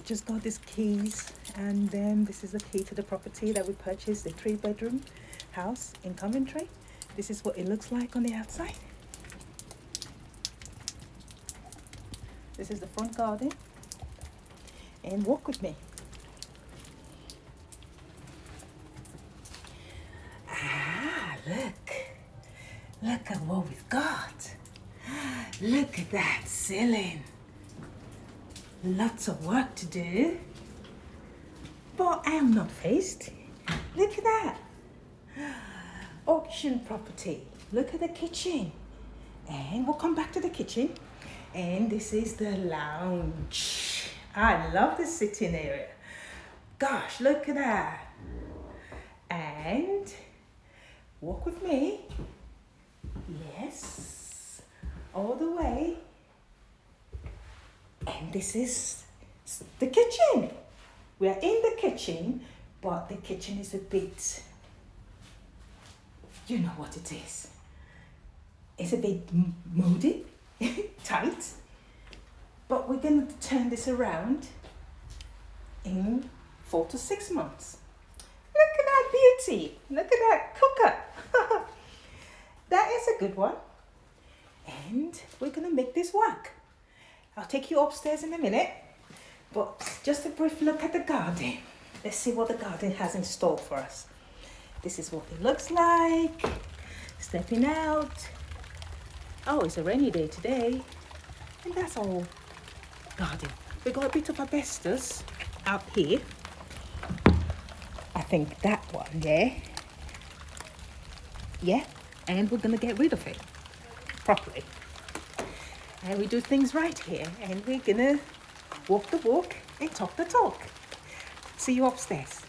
just got these keys, and then this is the key to the property that we purchased, a 3-bedroom house in Coventry. This is what it looks like on the outside. This is the front garden, and walk with me. Look at what we've got. Look at that ceiling. Lots of work to do, but I am not phased. Look at that. Auction property. Look at the kitchen. And we'll come back to the kitchen. And this is the lounge. I love the sitting area. Gosh, look at that. And walk with me. Yes, all the way. And this is the kitchen. We are in the kitchen, but the kitchen is a bit, you know what it is. It's a bit moody, tight. But we're going to turn this around in 4 to 6 months. Look at that beauty. Look at that cooker. That is a good one. And we're going to make this work. I'll take you upstairs in a minute. But just a brief look at the garden. Let's see what the garden has in store for us. This is what it looks like. Stepping out. Oh, it's a rainy day today. And that's all garden. We got a bit of asbestos out here. I think that one there. Yeah. And we're going to get rid of it properly. And we do things right here. And we're going to walk the walk and talk the talk. See you upstairs.